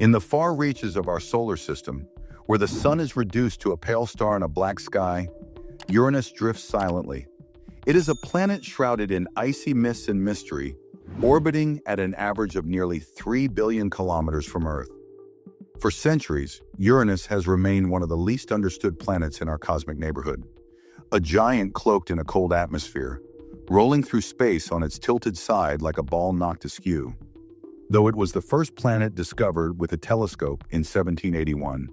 In the far reaches of our solar system, where the sun is reduced to a pale star in a black sky, Uranus drifts silently. It is a planet shrouded in icy mists and mystery, orbiting at an average of nearly 3 billion kilometers from Earth. For centuries, Uranus has remained one of the least understood planets in our cosmic neighborhood. A giant cloaked in a cold atmosphere, rolling through space on its tilted side like a ball knocked askew. Though it was the first planet discovered with a telescope in 1781,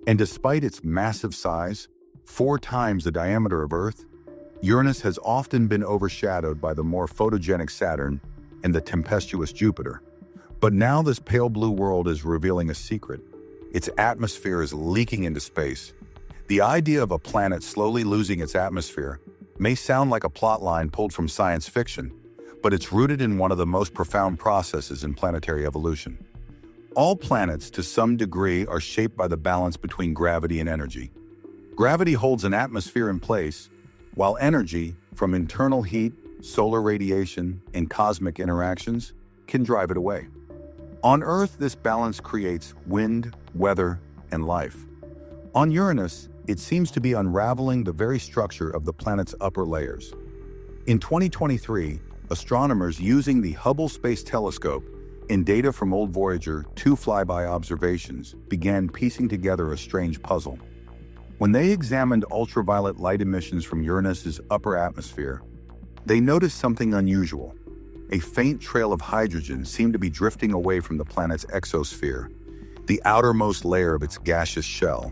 and despite its massive size, 4 times the diameter of Earth, Uranus has often been overshadowed by the more photogenic Saturn and the tempestuous Jupiter. But now this pale blue world is revealing a secret. Its atmosphere is leaking into space. The idea of a planet slowly losing its atmosphere may sound like a plotline pulled from science fiction, but it's rooted in one of the most profound processes in planetary evolution. All planets, to some degree, are shaped by the balance between gravity and energy. Gravity holds an atmosphere in place, while energy, from internal heat, solar radiation, and cosmic interactions, can drive it away. On Earth, this balance creates wind, weather, and life. On Uranus, it seems to be unraveling the very structure of the planet's upper layers. In 2023, astronomers using the Hubble Space Telescope and data from old Voyager 2 flyby observations began piecing together a strange puzzle. When they examined ultraviolet light emissions from Uranus's upper atmosphere, they noticed something unusual. A faint trail of hydrogen seemed to be drifting away from the planet's exosphere, the outermost layer of its gaseous shell.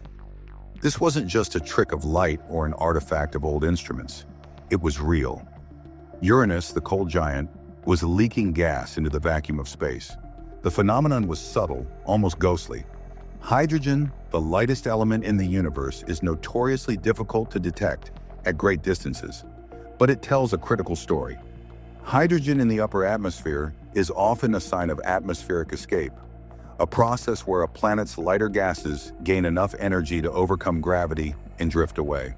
This wasn't just a trick of light or an artifact of old instruments. It was real. Uranus, the cold giant, was leaking gas into the vacuum of space. The phenomenon was subtle, almost ghostly. Hydrogen, the lightest element in the universe, is notoriously difficult to detect at great distances, but it tells a critical story. Hydrogen in the upper atmosphere is often a sign of atmospheric escape, a process where a planet's lighter gases gain enough energy to overcome gravity and drift away.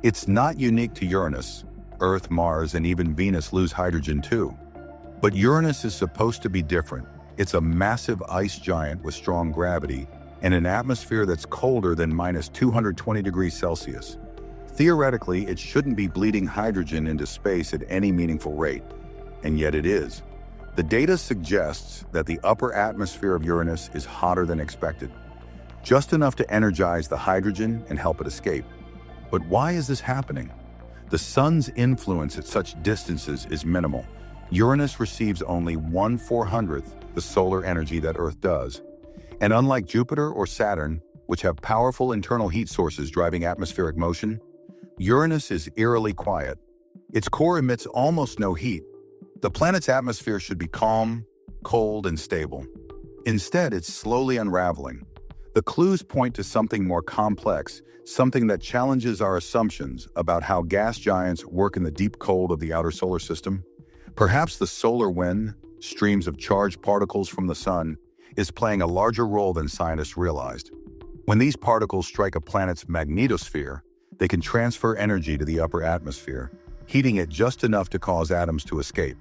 It's not unique to Uranus. Earth, Mars, and even Venus lose hydrogen too. But Uranus is supposed to be different. It's a massive ice giant with strong gravity and an atmosphere that's colder than -220 degrees Celsius. Theoretically, it shouldn't be bleeding hydrogen into space at any meaningful rate, and yet it is. The data suggests that the upper atmosphere of Uranus is hotter than expected, just enough to energize the hydrogen and help it escape. But why is this happening? The sun's influence at such distances is minimal. Uranus receives only 1/400th the solar energy that Earth does. And unlike Jupiter or Saturn, which have powerful internal heat sources driving atmospheric motion, Uranus is eerily quiet. Its core emits almost no heat. The planet's atmosphere should be calm, cold, and stable. Instead, it's slowly unraveling. The clues point to something more complex, something that challenges our assumptions about how gas giants work in the deep cold of the outer solar system. Perhaps the solar wind, streams of charged particles from the sun, is playing a larger role than scientists realized. When these particles strike a planet's magnetosphere, they can transfer energy to the upper atmosphere, heating it just enough to cause atoms to escape.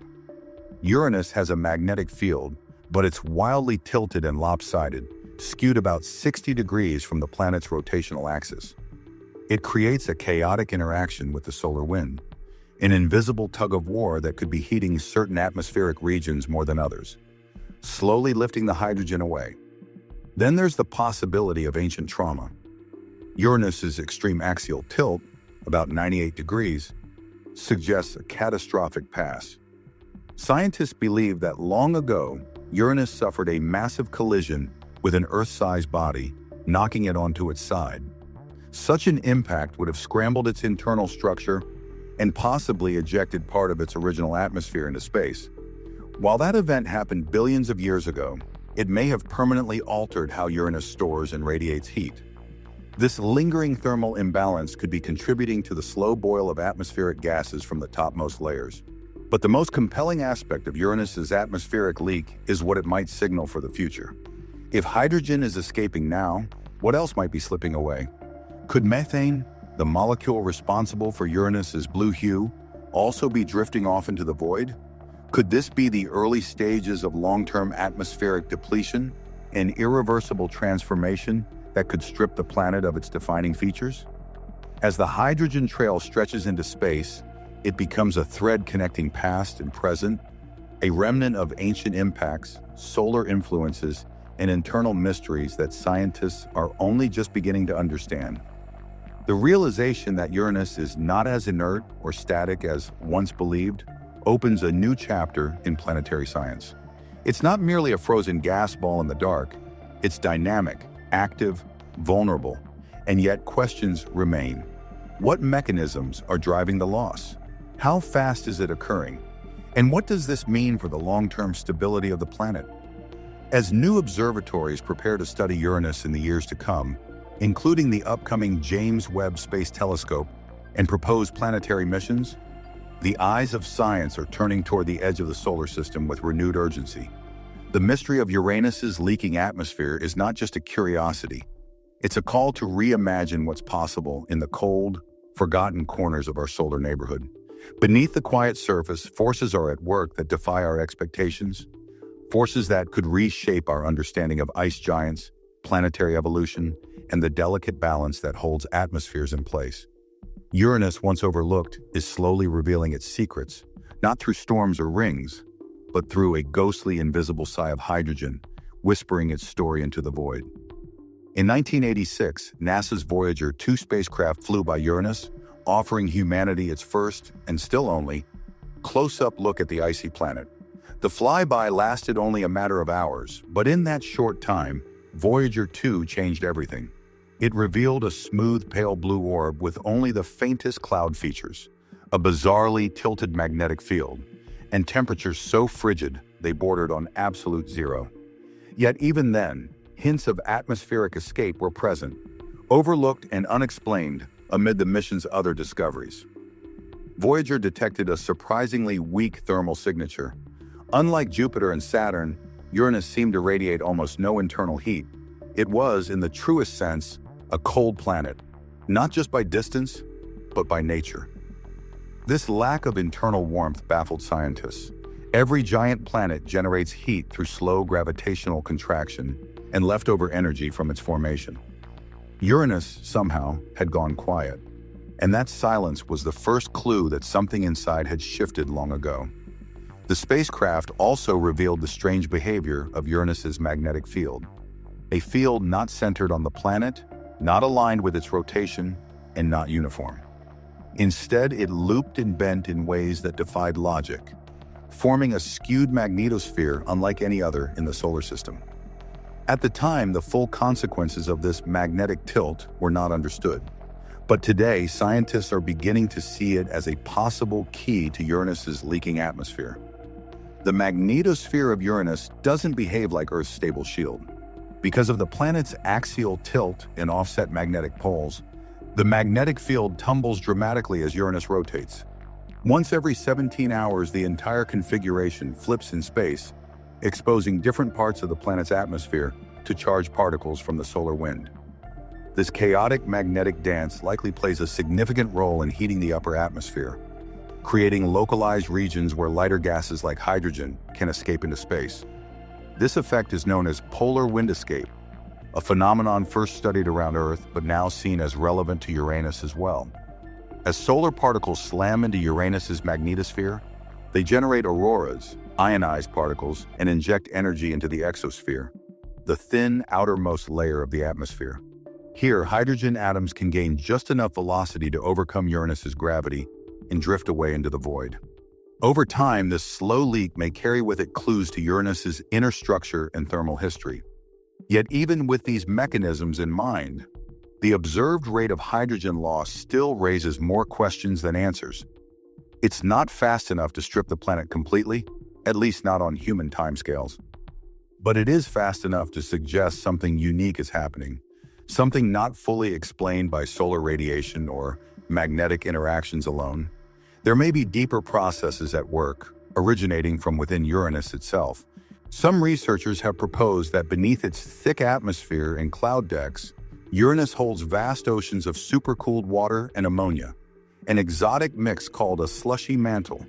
Uranus has a magnetic field, but it's wildly tilted and lopsided, skewed about 60 degrees from the planet's rotational axis. It creates a chaotic interaction with the solar wind, an invisible tug-of-war that could be heating certain atmospheric regions more than others, slowly lifting the hydrogen away. Then there's the possibility of ancient trauma. Uranus's extreme axial tilt, about 98 degrees, suggests a catastrophic past. Scientists believe that long ago, Uranus suffered a massive collision with an Earth-sized body, knocking it onto its side. Such an impact would have scrambled its internal structure and possibly ejected part of its original atmosphere into space. While that event happened billions of years ago, it may have permanently altered how Uranus stores and radiates heat. This lingering thermal imbalance could be contributing to the slow boil of atmospheric gases from the topmost layers. But the most compelling aspect of Uranus's atmospheric leak is what it might signal for the future. If hydrogen is escaping now, what else might be slipping away? Could methane, the molecule responsible for Uranus's blue hue, also be drifting off into the void? Could this be the early stages of long-term atmospheric depletion, an irreversible transformation that could strip the planet of its defining features? As the hydrogen trail stretches into space, it becomes a thread connecting past and present, a remnant of ancient impacts, solar influences, and internal mysteries that scientists are only just beginning to understand. The realization that Uranus is not as inert or static as once believed opens a new chapter in planetary science. It's not merely a frozen gas ball in the dark. It's dynamic, active, vulnerable, and yet questions remain. What mechanisms are driving the loss? How fast is it occurring? And what does this mean for the long-term stability of the planet? As new observatories prepare to study Uranus in the years to come, including the upcoming James Webb Space Telescope and proposed planetary missions, the eyes of science are turning toward the edge of the solar system with renewed urgency. The mystery of Uranus's leaking atmosphere is not just a curiosity. It's a call to reimagine what's possible in the cold, forgotten corners of our solar neighborhood. Beneath the quiet surface, forces are at work that defy our expectations, forces that could reshape our understanding of ice giants, planetary evolution, and the delicate balance that holds atmospheres in place. Uranus, once overlooked, is slowly revealing its secrets, not through storms or rings, but through a ghostly, invisible sigh of hydrogen, whispering its story into the void. In 1986, NASA's Voyager 2 spacecraft flew by Uranus, offering humanity its first, and still only, close-up look at the icy planet. The flyby lasted only a matter of hours, but in that short time, Voyager 2 changed everything. It revealed a smooth, pale blue orb with only the faintest cloud features, a bizarrely tilted magnetic field, and temperatures so frigid they bordered on absolute zero. Yet even then, hints of atmospheric escape were present, overlooked and unexplained amid the mission's other discoveries. Voyager detected a surprisingly weak thermal signature. Unlike Jupiter and Saturn, Uranus seemed to radiate almost no internal heat. It was, in the truest sense, a cold planet, not just by distance, but by nature. This lack of internal warmth baffled scientists. Every giant planet generates heat through slow gravitational contraction and leftover energy from its formation. Uranus, somehow, had gone quiet, and that silence was the first clue that something inside had shifted long ago. The spacecraft also revealed the strange behavior of Uranus's magnetic field, a field not centered on the planet, not aligned with its rotation, and not uniform. Instead, it looped and bent in ways that defied logic, forming a skewed magnetosphere unlike any other in the solar system. At the time, the full consequences of this magnetic tilt were not understood. But today, scientists are beginning to see it as a possible key to Uranus's leaking atmosphere. The magnetosphere of Uranus doesn't behave like Earth's stable shield. Because of the planet's axial tilt and offset magnetic poles, the magnetic field tumbles dramatically as Uranus rotates. Once every 17 hours, the entire configuration flips in space, exposing different parts of the planet's atmosphere to charged particles from the solar wind. This chaotic magnetic dance likely plays a significant role in heating the upper atmosphere, creating localized regions where lighter gases like hydrogen can escape into space. This effect is known as polar wind escape, a phenomenon first studied around Earth but now seen as relevant to Uranus as well. As solar particles slam into Uranus's magnetosphere, they generate auroras, ionized particles, and inject energy into the exosphere, the thin outermost layer of the atmosphere. Here, hydrogen atoms can gain just enough velocity to overcome Uranus's gravity and drift away into the void. Over time, this slow leak may carry with it clues to Uranus's inner structure and thermal history. Yet even with these mechanisms in mind, the observed rate of hydrogen loss still raises more questions than answers. It's not fast enough to strip the planet completely, at least not on human timescales. But it is fast enough to suggest something unique is happening, something not fully explained by solar radiation or magnetic interactions alone. There may be deeper processes at work, originating from within Uranus itself. Some researchers have proposed that beneath its thick atmosphere and cloud decks, Uranus holds vast oceans of supercooled water and ammonia, an exotic mix called a slushy mantle.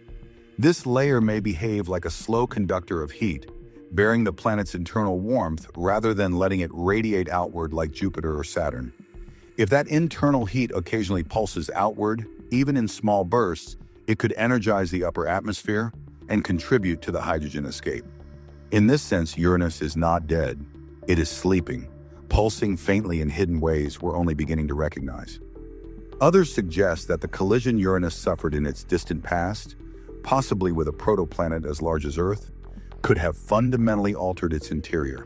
This layer may behave like a slow conductor of heat, bearing the planet's internal warmth rather than letting it radiate outward like Jupiter or Saturn. If that internal heat occasionally pulses outward, even in small bursts, it could energize the upper atmosphere and contribute to the hydrogen escape. In this sense, Uranus is not dead. It is sleeping, pulsing faintly in hidden ways we're only beginning to recognize. Others suggest that the collision Uranus suffered in its distant past, possibly with a protoplanet as large as Earth, could have fundamentally altered its interior.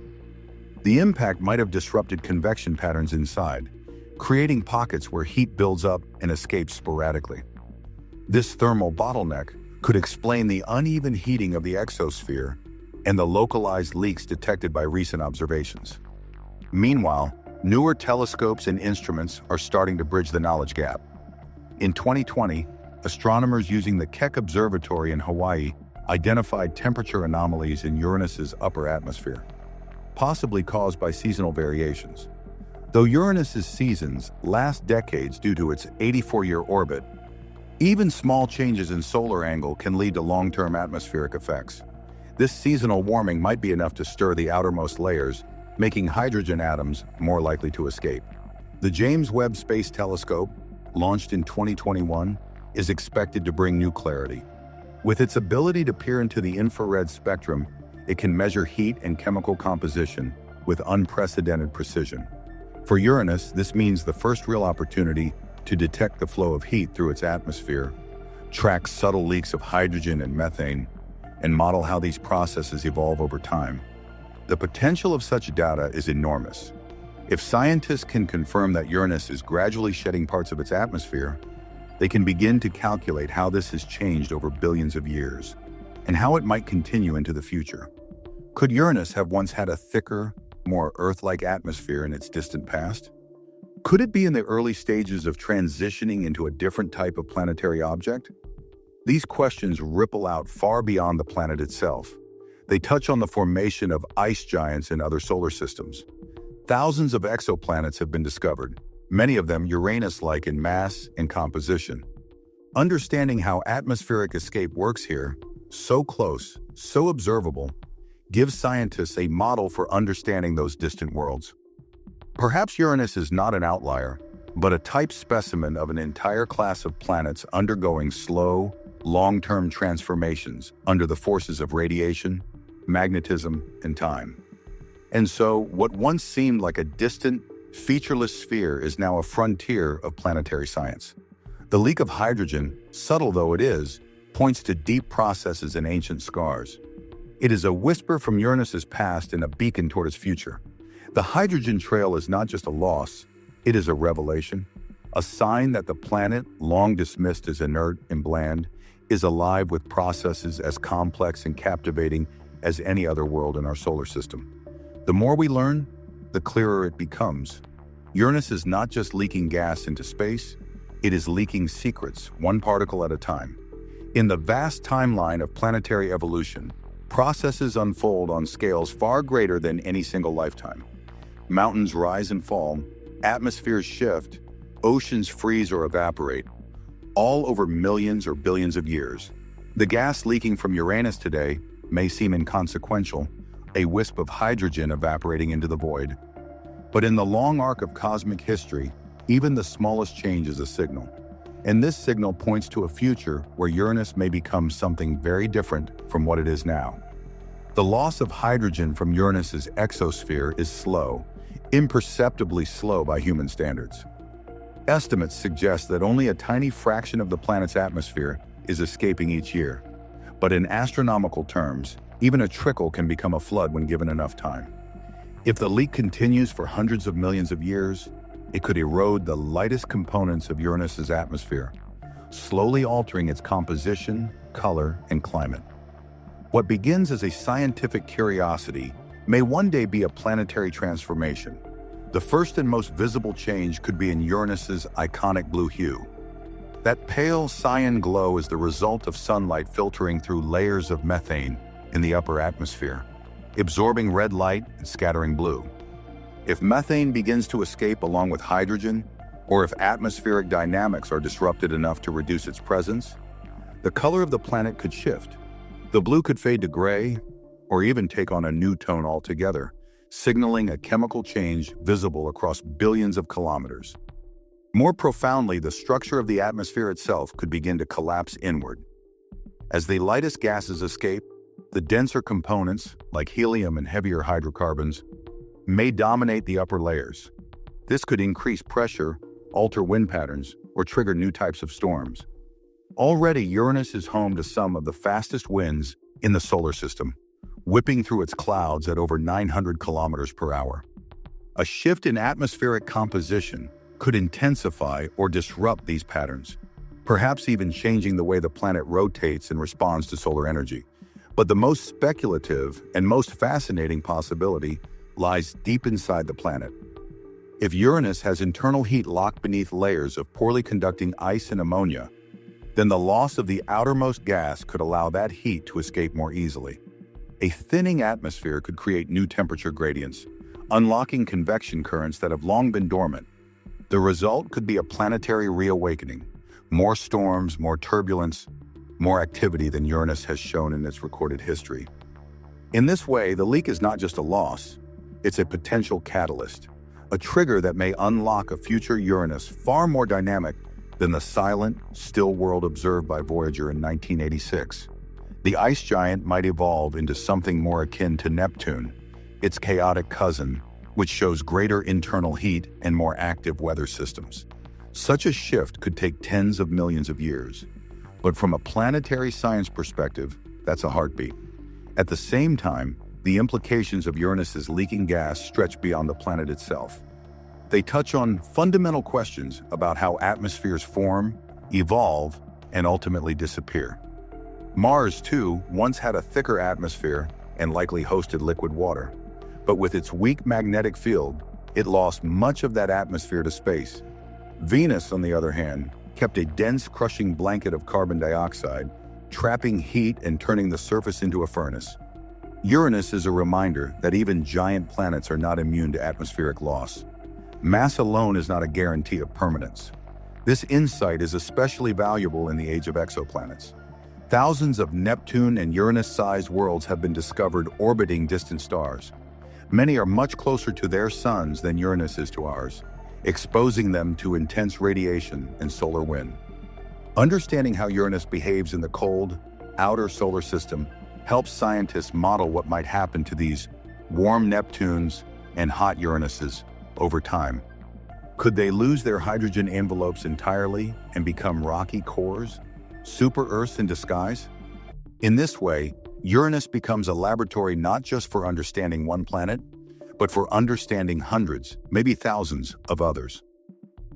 The impact might have disrupted convection patterns inside, creating pockets where heat builds up and escapes sporadically. This thermal bottleneck could explain the uneven heating of the exosphere and the localized leaks detected by recent observations. Meanwhile, newer telescopes and instruments are starting to bridge the knowledge gap. In 2020, astronomers using the Keck Observatory in Hawaii identified temperature anomalies in Uranus's upper atmosphere, possibly caused by seasonal variations. Though Uranus's seasons last decades due to its 84-year orbit, even small changes in solar angle can lead to long-term atmospheric effects. This seasonal warming might be enough to stir the outermost layers, making hydrogen atoms more likely to escape. The James Webb Space Telescope, launched in 2021, is expected to bring new clarity. With its ability to peer into the infrared spectrum, it can measure heat and chemical composition with unprecedented precision. For Uranus, this means the first real opportunity to detect the flow of heat through its atmosphere, track subtle leaks of hydrogen and methane, and model how these processes evolve over time. The potential of such data is enormous. If scientists can confirm that Uranus is gradually shedding parts of its atmosphere, they can begin to calculate how this has changed over billions of years, and how it might continue into the future. Could Uranus have once had a thicker, more Earth-like atmosphere in its distant past? Could it be in the early stages of transitioning into a different type of planetary object? These questions ripple out far beyond the planet itself. They touch on the formation of ice giants in other solar systems. Thousands of exoplanets have been discovered, many of them Uranus-like in mass and composition. Understanding how atmospheric escape works here, so close, so observable, gives scientists a model for understanding those distant worlds. Perhaps Uranus is not an outlier, but a type specimen of an entire class of planets undergoing slow, long-term transformations under the forces of radiation, magnetism, and time. And so, what once seemed like a distant, featureless sphere is now a frontier of planetary science. The leak of hydrogen, subtle though it is, points to deep processes in ancient scars. It is a whisper from Uranus's past and a beacon toward its future. The hydrogen trail is not just a loss, it is a revelation, a sign that the planet, long dismissed as inert and bland, is alive with processes as complex and captivating as any other world in our solar system. The more we learn, the clearer it becomes. Uranus is not just leaking gas into space, it is leaking secrets, one particle at a time. In the vast timeline of planetary evolution, processes unfold on scales far greater than any single lifetime. Mountains rise and fall, atmospheres shift, oceans freeze or evaporate, all over millions or billions of years. The gas leaking from Uranus today may seem inconsequential, a wisp of hydrogen evaporating into the void. But in the long arc of cosmic history, even the smallest change is a signal. And this signal points to a future where Uranus may become something very different from what it is now. The loss of hydrogen from Uranus's exosphere is slow, imperceptibly slow by human standards. Estimates suggest that only a tiny fraction of the planet's atmosphere is escaping each year. But in astronomical terms, even a trickle can become a flood when given enough time. If the leak continues for hundreds of millions of years, it could erode the lightest components of Uranus's atmosphere, slowly altering its composition, color, and climate. What begins as a scientific curiosity may one day be a planetary transformation. The first and most visible change could be in Uranus's iconic blue hue. That pale cyan glow is the result of sunlight filtering through layers of methane in the upper atmosphere, absorbing red light and scattering blue. If methane begins to escape along with hydrogen, or if atmospheric dynamics are disrupted enough to reduce its presence, the color of the planet could shift. The blue could fade to gray, or even take on a new tone altogether, signaling a chemical change visible across billions of kilometers. More profoundly, the structure of the atmosphere itself could begin to collapse inward. As the lightest gases escape, the denser components, like helium and heavier hydrocarbons, may dominate the upper layers. This could increase pressure, alter wind patterns, or trigger new types of storms. Already, Uranus is home to some of the fastest winds in the solar system, whipping through its clouds at over 900 kilometers per hour. A shift in atmospheric composition could intensify or disrupt these patterns, perhaps even changing the way the planet rotates and responds to solar energy. But the most speculative and most fascinating possibility lies deep inside the planet. If Uranus has internal heat locked beneath layers of poorly conducting ice and ammonia, then the loss of the outermost gas could allow that heat to escape more easily. A thinning atmosphere could create new temperature gradients, unlocking convection currents that have long been dormant. The result could be a planetary reawakening, more storms, more turbulence, more activity than Uranus has shown in its recorded history. In this way, the leak is not just a loss, it's a potential catalyst, a trigger that may unlock a future Uranus far more dynamic than the silent, still world observed by Voyager in 1986. The ice giant might evolve into something more akin to Neptune, its chaotic cousin, which shows greater internal heat and more active weather systems. Such a shift could take tens of millions of years, but from a planetary science perspective, that's a heartbeat. At the same time, the implications of Uranus's leaking gas stretch beyond the planet itself. They touch on fundamental questions about how atmospheres form, evolve, and ultimately disappear. Mars, too, once had a thicker atmosphere and likely hosted liquid water, but with its weak magnetic field, it lost much of that atmosphere to space. Venus, on the other hand, kept a dense, crushing blanket of carbon dioxide, trapping heat and turning the surface into a furnace. Uranus is a reminder that even giant planets are not immune to atmospheric loss. Mass alone is not a guarantee of permanence. This insight is especially valuable in the age of exoplanets. Thousands of Neptune and Uranus-sized worlds have been discovered orbiting distant stars. Many are much closer to their suns than Uranus is to ours, exposing them to intense radiation and solar wind. Understanding how Uranus behaves in the cold, outer solar system helps scientists model what might happen to these warm Neptunes and hot Uranuses over time. Could they lose their hydrogen envelopes entirely and become rocky cores, super-Earths in disguise? In this way, Uranus becomes a laboratory not just for understanding one planet, but for understanding hundreds, maybe thousands of others.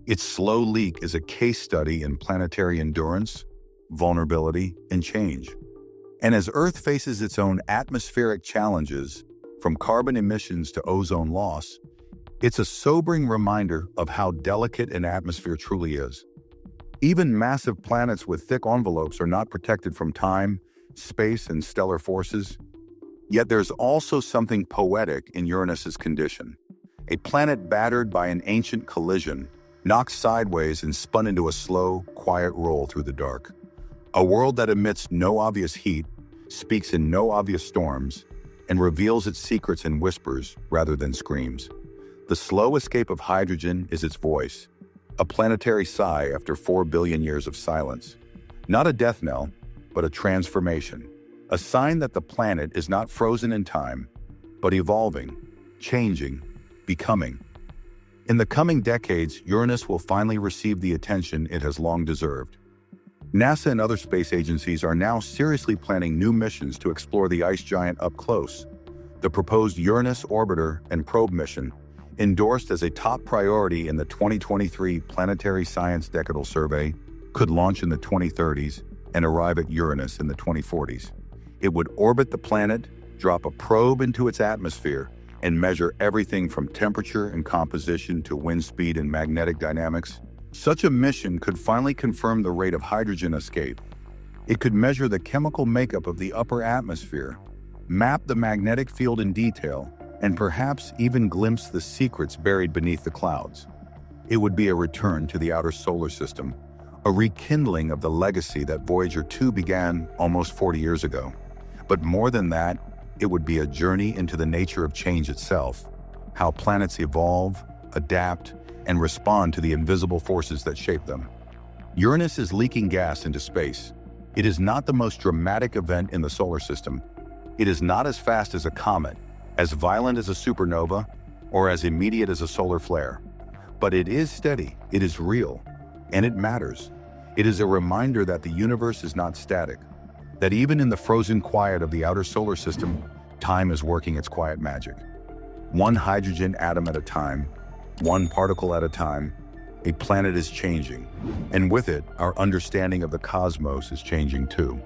Its slow leak is a case study in planetary endurance, vulnerability, and change. And as Earth faces its own atmospheric challenges, from carbon emissions to ozone loss, it's a sobering reminder of how delicate an atmosphere truly is. Even massive planets with thick envelopes are not protected from time, space, and stellar forces. Yet there's also something poetic in Uranus's condition. A planet battered by an ancient collision, knocked sideways and spun into a slow, quiet roll through the dark. A world that emits no obvious heat, speaks in no obvious storms, and reveals its secrets in whispers rather than screams. The slow escape of hydrogen is its voice, a planetary sigh after 4 billion years of silence. Not a death knell, but a transformation. A sign that the planet is not frozen in time, but evolving, changing, becoming. In the coming decades, Uranus will finally receive the attention it has long deserved. NASA and other space agencies are now seriously planning new missions to explore the ice giant up close. The proposed Uranus Orbiter and Probe mission, endorsed as a top priority in the 2023 Planetary Science Decadal Survey, could launch in the 2030s and arrive at Uranus in the 2040s. It would orbit the planet, drop a probe into its atmosphere, and measure everything from temperature and composition to wind speed and magnetic dynamics. Such a mission could finally confirm the rate of hydrogen escape. It could measure the chemical makeup of the upper atmosphere, map the magnetic field in detail, and perhaps even glimpse the secrets buried beneath the clouds. It would be a return to the outer solar system, a rekindling of the legacy that Voyager 2 began almost 40 years ago. But more than that, It would be a journey into the nature of change itself, how planets evolve, adapt, and respond to the invisible forces that shape them. Uranus is leaking gas into space. It is not the most dramatic event in the solar system. It is not as fast as a comet, as violent as a supernova, or as immediate as a solar flare. But it is steady, it is real, and it matters. It is a reminder that the universe is not static, that even in the frozen quiet of the outer solar system, time is working its quiet magic. One hydrogen atom at a time, one particle at a time, a planet is changing, and with it, our understanding of the cosmos is changing too.